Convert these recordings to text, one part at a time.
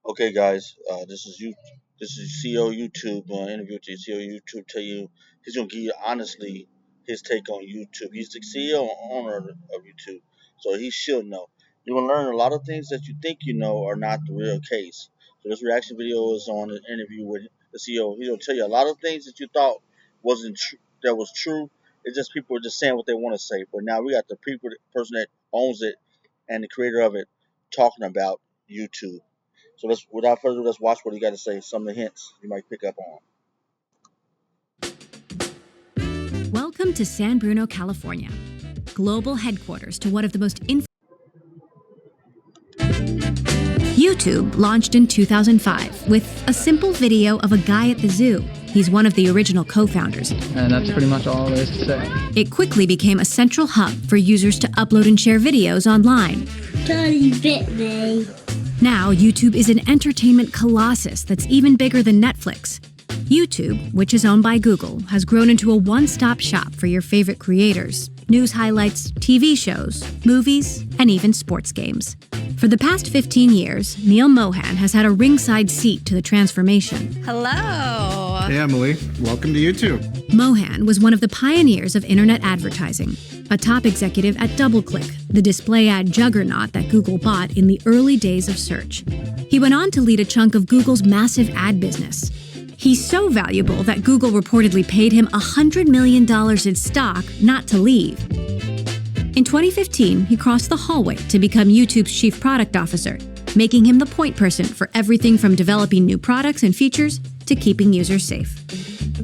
Okay, guys, this is you. This is CEO YouTube interview with the CEO YouTube. Tell you he's gonna give you honestly his take on YouTube. He's the CEO and owner of YouTube, so he should know. You're gonna learn a lot of things that you think you know are not the real case. So this reaction video is on an interview with the CEO. He's gonna tell you a lot of things that you thought wasn't true. That was true. It's just people are just saying what they want to say. But now we got the person that owns it and the creator of it talking about YouTube. So let's, without further ado, let's watch what he got to say. Some of the hints you might pick up on. Welcome to San Bruno, California, global headquarters to one of the most YouTube launched in 2005 with a simple video of a guy at the zoo. He's one of the original co-founders. And that's pretty much all there is to say. It quickly became a central hub for users to upload and share videos online. Daddy bit me. Now, YouTube is an entertainment colossus that's even bigger than Netflix. YouTube, which is owned by Google, has grown into a one-stop shop for your favorite creators. News highlights, TV shows, movies, and even sports games. For the past 15 years, Neil Mohan has had a ringside seat to the transformation. Hello. Hey, Emily. Welcome to YouTube. Mohan was one of the pioneers of internet advertising, a top executive at DoubleClick, the display ad juggernaut that Google bought in the early days of search. He went on to lead a chunk of Google's massive ad business. He's so valuable that Google reportedly paid him $100 million in stock not to leave. In 2015, he crossed the hallway to become YouTube's chief product officer, making him the point person for everything from developing new products and features to keeping users safe.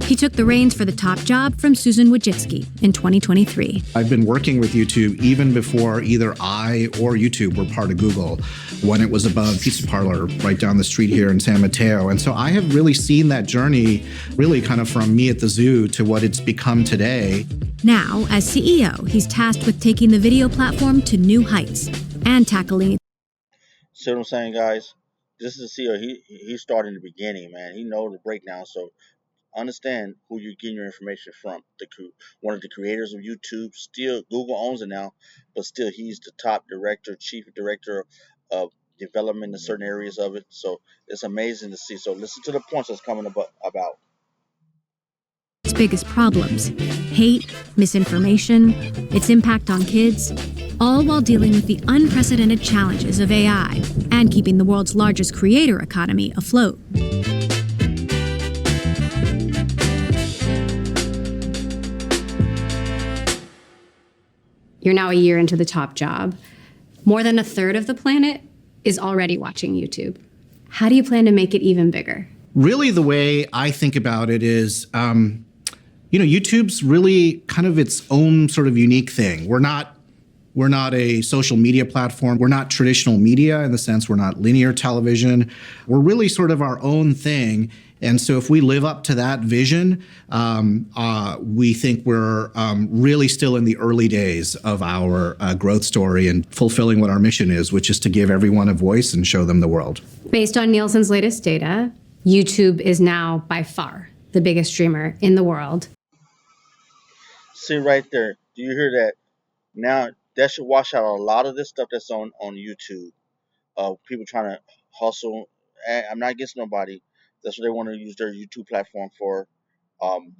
He took the reins for the top job from Susan Wojcicki in 2023. I've been working with YouTube even before either I or YouTube were part of Google, when it was above Pizza Parlor right down the street here in San Mateo. And so I have really seen that journey really kind of from me at the zoo to what it's become today. Now, as CEO, he's tasked with taking the video platform to new heights and tackling. See what I'm saying, guys? This is the CEO. He started in the beginning, man. He knows the breakdown. So understand who you're getting your information from. One of the creators of YouTube. Still, Google owns it now, but still, he's the top director, chief director of development in certain areas of it. So it's amazing to see. So listen to the points that's coming about. Its biggest problems: hate, misinformation, its impact on kids, all while dealing with the unprecedented challenges of AI and keeping the world's largest creator economy afloat. You're now a year into the top job. More than a third of the planet is already watching YouTube. How do you plan to make it even bigger? Really, the way I think about it is, YouTube's really kind of its own sort of unique thing. We're not a social media platform. We're not traditional media in the sense we're not linear television. We're really sort of our own thing. And so if we live up to that vision, we think we're really still in the early days of our growth story and fulfilling what our mission is, which is to give everyone a voice and show them the world. Based on Nielsen's latest data, YouTube is now by far the biggest streamer in the world. See right there. Do you hear that? Now that should wash out a lot of this stuff that's on YouTube. People trying to hustle. I'm not against nobody. That's what they want to use their YouTube platform for.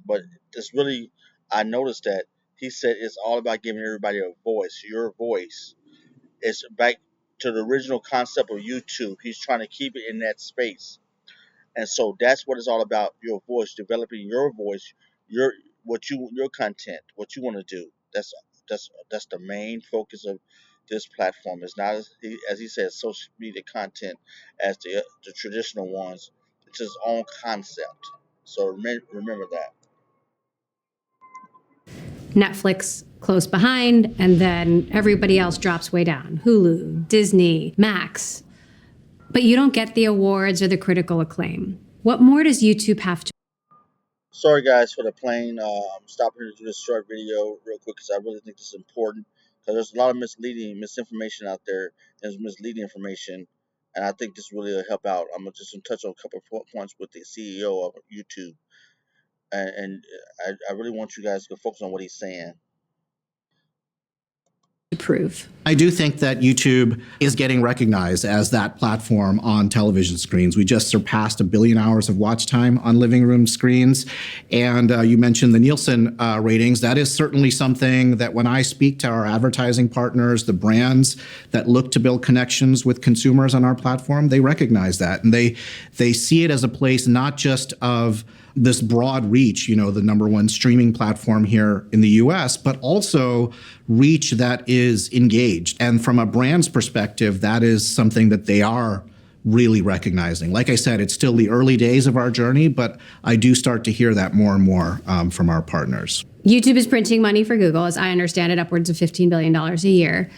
But it's really, I noticed that he said it's all about giving everybody a voice. Your voice. It's back to the original concept of YouTube. He's trying to keep it in that space. And so that's what it's all about, your voice, developing your voice, your your content, what you want to do. That's the main focus of this platform. It's not, as he said, social media content as the traditional ones. It's his own concept. So remember that. Netflix close behind, and then everybody else drops way down. Hulu, Disney, Max. But you don't get the awards or the critical acclaim. What more does YouTube have to? Sorry guys for the plane. I'm stopping here to do this short video real quick because I really think this is important, because there's a lot of misinformation out there. There's misleading information, and I think this really will help out. I'm gonna just touch on a couple of points with the CEO of YouTube, and I really want you guys to focus on what he's saying. to prove? I do think that YouTube is getting recognized as that platform on television screens. We just surpassed 1 billion hours of watch time on living room screens. And you mentioned the Nielsen ratings. That is certainly something that when I speak to our advertising partners, the brands that look to build connections with consumers on our platform, they recognize that. And they see it as a place not just of this broad reach, the #1 streaming platform here in the US, but also reach that is engaged. And from a brand's perspective, that is something that they are really recognizing. Like I said, it's still the early days of our journey, but I do start to hear that more and more from our partners. YouTube is printing money for Google, as I understand it, upwards of $15 billion a year.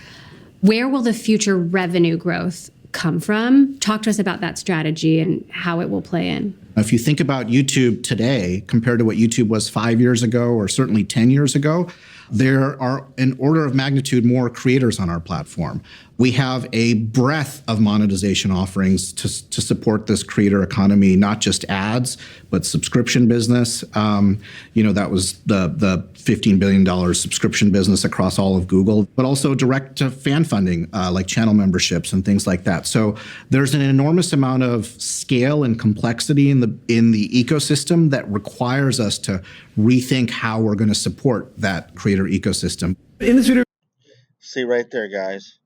Where will the future revenue growth come from? Talk to us about that strategy and how it will play in. If you think about YouTube today compared to what YouTube was 5 years ago or certainly 10 years ago, there are an order of magnitude more creators on our platform. We have a breadth of monetization offerings to support this creator economy, not just ads, but subscription business. That was the $15 billion subscription business across all of Google, but also direct to fan funding, like channel memberships and things like that. So there's an enormous amount of scale and complexity in the ecosystem that requires us to rethink how we're going to support that creator ecosystem. In this video, See right there, guys.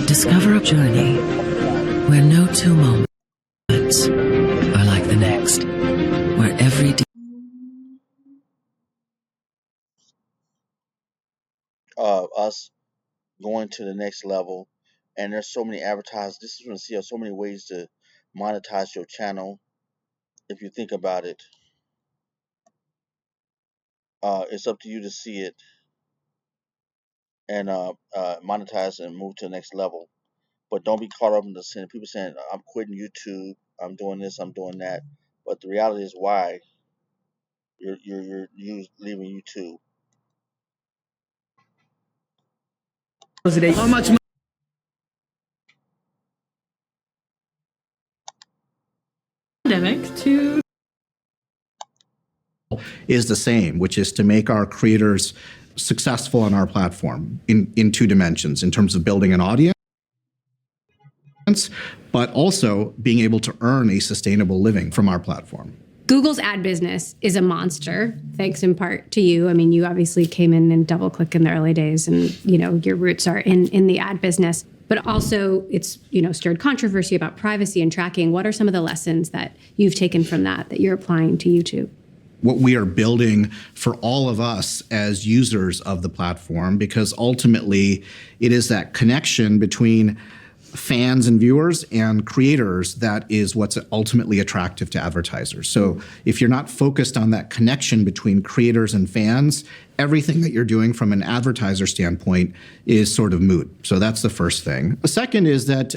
Discover a journey where no two moments are like the next, where every Us going to the next level, and there's so many advertisers. This is going to see so many ways to monetize your channel. If you think about it, it's up to you to see it and monetize and move to the next level. But don't be caught up in the sin. People saying, "I'm quitting YouTube. I'm doing this. I'm doing that." But the reality is, why you're leaving YouTube. how much money pandemic to Is the same, which is to make our creators successful on our platform in two dimensions, in terms of building an audience, but also being able to earn a sustainable living from our platform. Google's ad business is a monster, thanks in part to you. I mean, you obviously came in and DoubleClick in the early days, and your roots are in the ad business. But also, it's stirred controversy about privacy and tracking. What are some of the lessons that you've taken from that you're applying to YouTube? What we are building for all of us as users of the platform, because ultimately it is that connection between fans and viewers and creators that is what's ultimately attractive to advertisers. So if you're not focused on that connection between creators and fans, everything that you're doing from an advertiser standpoint is sort of moot. So that's the first thing. The second is that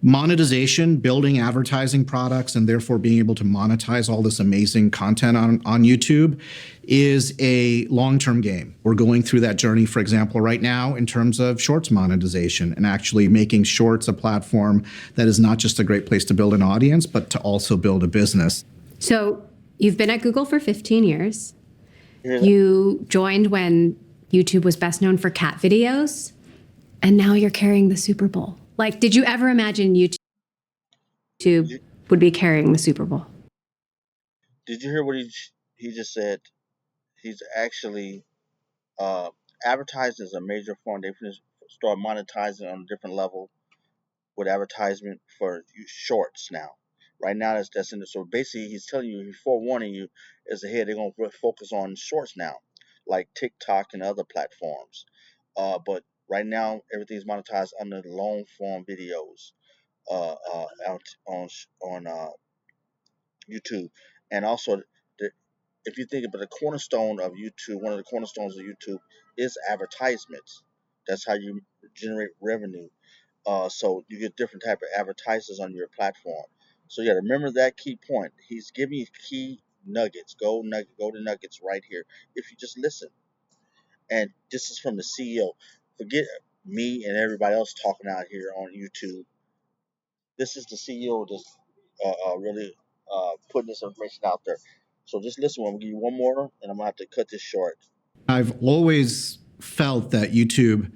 monetization, building advertising products, and therefore being able to monetize all this amazing content on YouTube is a long-term game. We're going through that journey, for example, right now in terms of Shorts monetization and actually making Shorts a platform that is not just a great place to build an audience, but to also build a business. So you've been at Google for 15 years. You joined when YouTube was best known for cat videos, and now you're carrying the Super Bowl. Like, did you ever imagine YouTube would be carrying the Super Bowl? Did you hear what he just said? He's actually advertising is a major form. They start monetizing on a different level with advertisement for Shorts now. Right now, that's in the, so basically he's telling you, he's forewarning you, is ahead. They're gonna focus on Shorts now, like TikTok and other platforms. But right now, everything's monetized under the long form videos out on YouTube, and also the, if you think about the cornerstone of YouTube, one of the cornerstones of YouTube is advertisements. That's how you generate revenue. So you get different type of advertisers on your platform. So yeah, remember that key point. He's giving you key nuggets, golden nuggets right here. If you just listen, and this is from the CEO. Forget me and everybody else talking out here on YouTube. This is the CEO just really putting this information out there. So just listen. I'm gonna give you one more, and I'm gonna have to cut this short. I've always felt that YouTube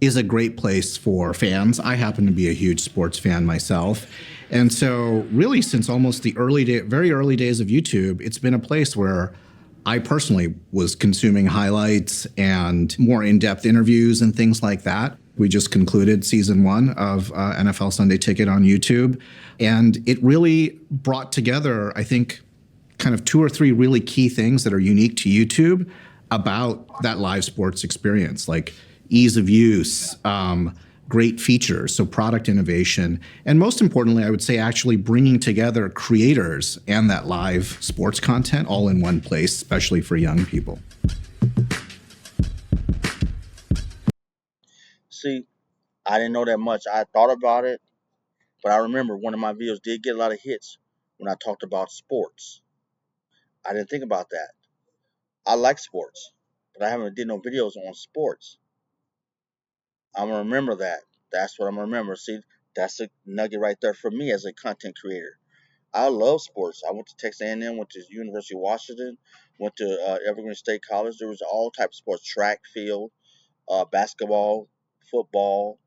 is a great place for fans. I happen to be a huge sports fan myself. And so really since almost the very early days of YouTube, it's been a place where I personally was consuming highlights and more in-depth interviews and things like that. We just concluded season 1 of NFL Sunday Ticket on YouTube. And it really brought together, I think, kind of 2 or 3 really key things that are unique to YouTube about that live sports experience, like ease of use, great features, so product innovation, and most importantly, I would say actually bringing together creators and that live sports content all in one place, especially for young people. See, I didn't know that much. I thought about it, but I remember one of my videos did get a lot of hits when I talked about sports. I didn't think about that. I like sports, but I haven't did no videos on sports. I'm gonna remember that. That's what I'm gonna remember. See, that's a nugget right there for me as a content creator. I love sports. I went to Texas A&M, went to University of Washington, went to Evergreen State College. There was all types of sports: track, field, basketball, football,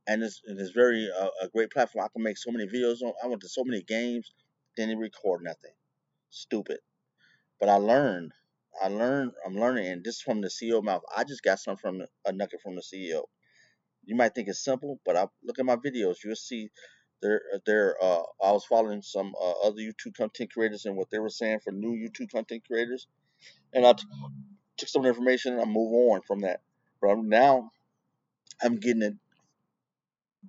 and it's very a great platform. I can make so many videos on. I went to so many games, didn't record nothing. Stupid. But I learned. I'm learning, and this is from the CEO mouth. I just got some from a nugget from the CEO. You might think it's simple, but I look at my videos. You'll see I was following some other YouTube content creators and what they were saying for new YouTube content creators, and took some of the information and I move on from that. But now I'm getting it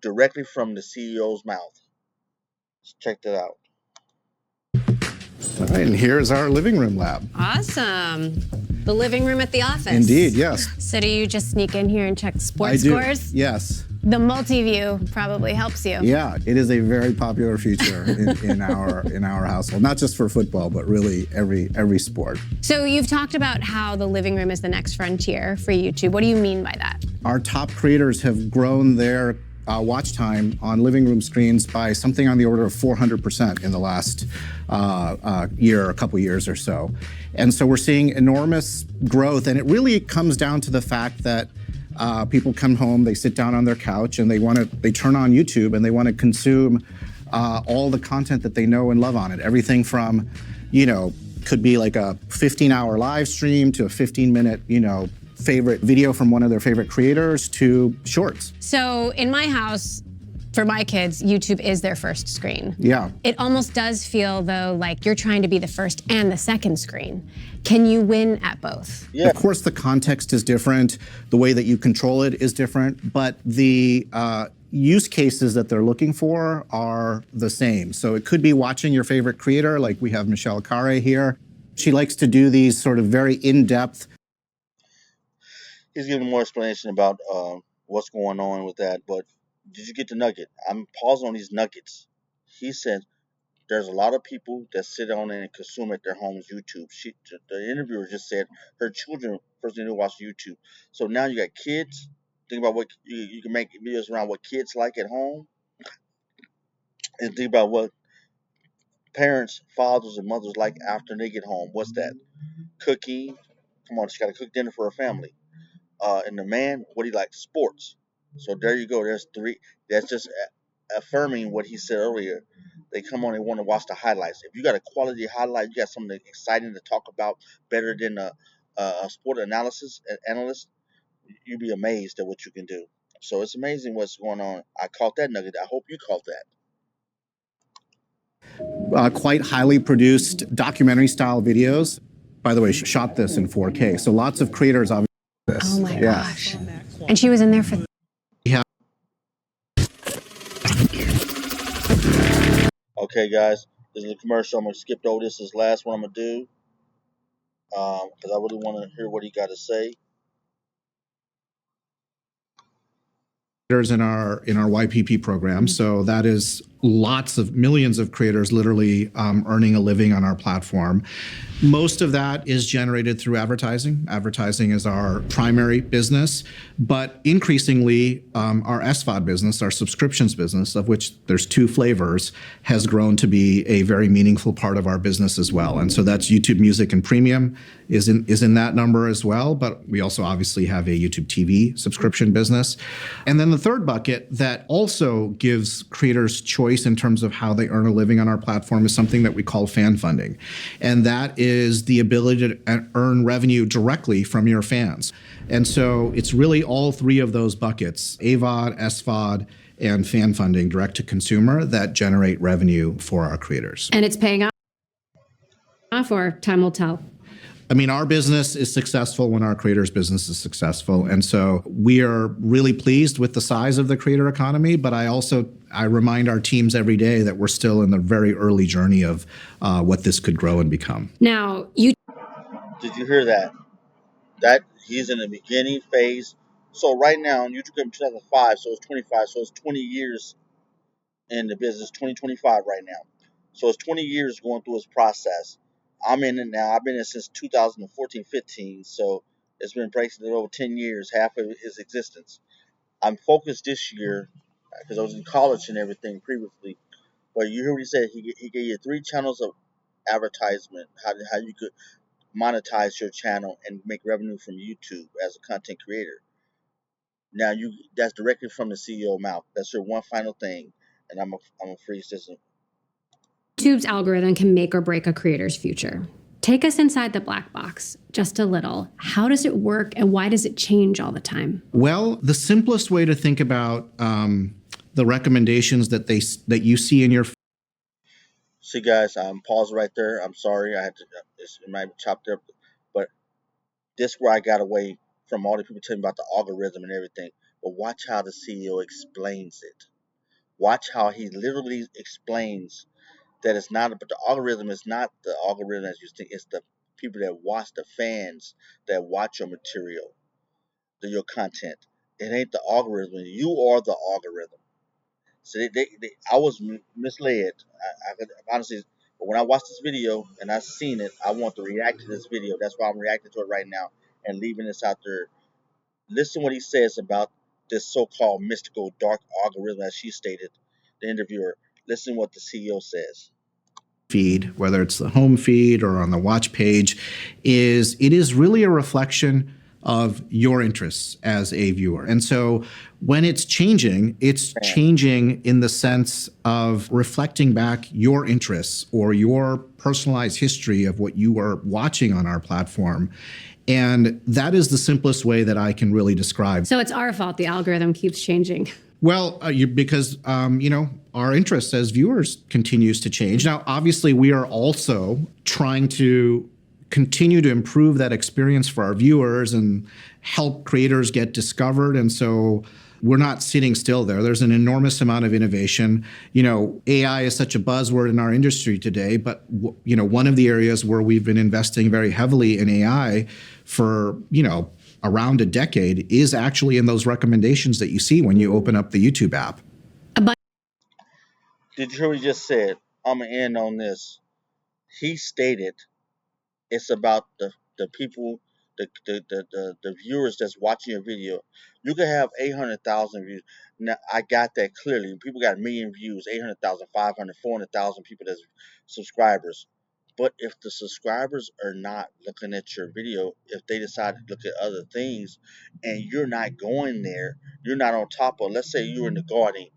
directly from the CEO's mouth. Let's check that out. All right, and here's our living room lab. Awesome. The living room at the office. Indeed, yes. So do you just sneak in here and check sports I do. scores? Yes. The multi-view probably helps you. Yeah, it is a very popular feature in our household, not just for football, but really every sport. So you've talked about how the living room is the next frontier for YouTube. What do you mean by that? Our top creators have grown their watch time on living room screens by something on the order of 400% in the last a couple years or so. And so we're seeing enormous growth, and it really comes down to the fact that people come home, they sit down on their couch, and they turn on YouTube and they want to consume all the content that they know and love on it. Everything from, could be like a 15-hour live stream to a 15-minute, favorite video from one of their favorite creators to shorts. So in my house, for my kids, YouTube is their first screen. Yeah. It almost does feel, though, like you're trying to be the first and the second screen. Can you win at both? Yeah. Of course, the context is different. The way that you control it is different, but the use cases that they're looking for are the same. So it could be watching your favorite creator, like we have Michelle Carre here. She likes to do these sort of very in-depth. He's giving more explanation about what's going on with that, but did you get the nugget? I'm pausing on these nuggets. He said there's a lot of people that sit on and consume at their homes YouTube. The interviewer just said her children first thing to watch YouTube. So now you got kids. Think about what you can make videos around what kids like at home, and think about what parents, fathers, and mothers like after they get home. What's that? Cooking. Come on, she got to cook dinner for her family. And the man, what he likes, sports. So there you go. There's 3. That's just affirming what he said earlier. They come on, they want to watch the highlights. If you got a quality highlight, you got something exciting to talk about, better than a sport analyst, you'd be amazed at what you can do. So it's amazing what's going on. I caught that nugget. I hope you caught that. Quite highly produced documentary-style videos. By the way, she shot this in 4K. So lots of creators obviously. Oh my gosh. And she was in there for... Yeah. Okay, guys, this is a commercial. I'm going to skip over this. This is the last one I'm going to do because I really want to hear what he got to say. In our YPP program, so that is lots of millions of creators literally earning a living on our platform. Most of that is generated through advertising. Advertising is our primary business, but increasingly our SVOD business, our subscriptions business, of which there's two flavors, has grown to be a very meaningful part of our business as well. And so that's YouTube Music and Premium is in that number as well, but we also obviously have a YouTube TV subscription business. And then the third bucket that also gives creators choice in terms of how they earn a living on our platform is something that we call fan funding. And that is the ability to earn revenue directly from your fans. And so it's really all three of those buckets, AVOD, SVOD, and fan funding, direct to consumer, that generate revenue for our creators. And it's paying off, or time will tell? I mean, our business is successful when our creators' business is successful. And so we are really pleased with the size of the creator economy. But I remind our teams every day that we're still in the very early journey of what this could grow and become. Now, Did you hear that? That he's in the beginning phase. So right now, YouTube came in 2005, so it's 25. So it's 20 years in the business, 2025 right now. So it's 20 years going through its process. I'm in it now. I've been in it since 2014, 15. So it's been breaking over 10 years, half of his existence. I'm focused this year because I was in college and everything previously. But you hear what he said. He gave you 3 channels of advertisement, how you could monetize your channel and make revenue from YouTube as a content creator. Now that's directly from the CEO mouth. That's your one final thing, and I'm a freeze this. YouTube's algorithm can make or break a creator's future. Take us inside the black box just a little. How does it work and why does it change all the time? Well, the simplest way to think about the recommendations that you see in your See, guys, pause right there. I'm sorry, I had to. It might be chopped up, but this where I got away from all the people telling me about the algorithm and everything. But watch how the CEO explains it. Watch how he literally explains that it's not, but the algorithm is not the algorithm as you think. It's the people that watch, the fans that watch your material, your content. It ain't the algorithm. You are the algorithm. So I was misled. I could honestly, but when I watched this video and I seen it, I want to react to this video. That's why I'm reacting to it right now and leaving this out there. Listen what he says about this so-called mystical dark algorithm, as she stated, the interviewer. Listen what the CEO says. feed, whether it's the home feed or on the watch page, it is really a reflection of your interests as a viewer. And so when it's changing in the sense of reflecting back your interests or your personalized history of what you are watching on our platform. And that is the simplest way that I can really describe. So it's our fault the algorithm keeps changing. Well, because our interests as viewers continues to change. Now, obviously, we are also trying to continue to improve that experience for our viewers and help creators get discovered. And so we're not sitting still there. There's an enormous amount of innovation. AI is such a buzzword in our industry today, but one of the areas where we've been investing very heavily in AI for, around a decade is actually in those recommendations that you see when you open up the YouTube app. Did you hear what he just said? I'm going to end on this. He stated it's about the people, the viewers that's watching your video. You can have 800,000 views. Now, I got that clearly. People got a million views, 800,000, 500, 400,000 people that's subscribers. But if the subscribers are not looking at your video, if they decide to look at other things and you're not going there, you're not on top of, let's say you're in the gardening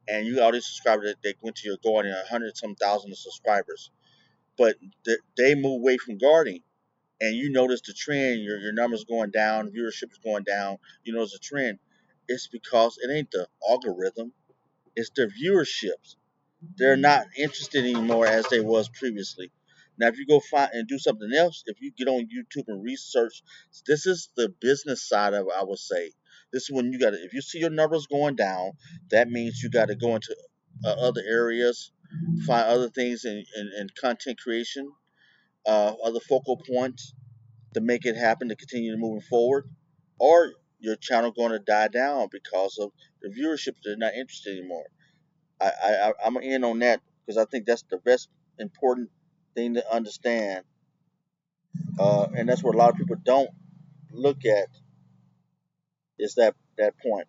and you got all these subscribers that went to your gardening, 100-some thousand subscribers, but they move away from gardening and you notice the trend, your numbers going down, viewership is going down, you notice the trend, it's because it ain't the algorithm, it's their viewerships. They're not interested anymore as they was previously. Now, if you go find and do something else, if you get on YouTube and research, this is the business side of it, I would say. This is when you got to, if you see your numbers going down, that means you got to go into other areas, find other things in content creation, other focal points to make it happen to continue moving forward, or your channel going to die down because of the viewership. They're not interested anymore. I'm in on that because I think that's the best important thing to understand, and that's what a lot of people don't look at is that point.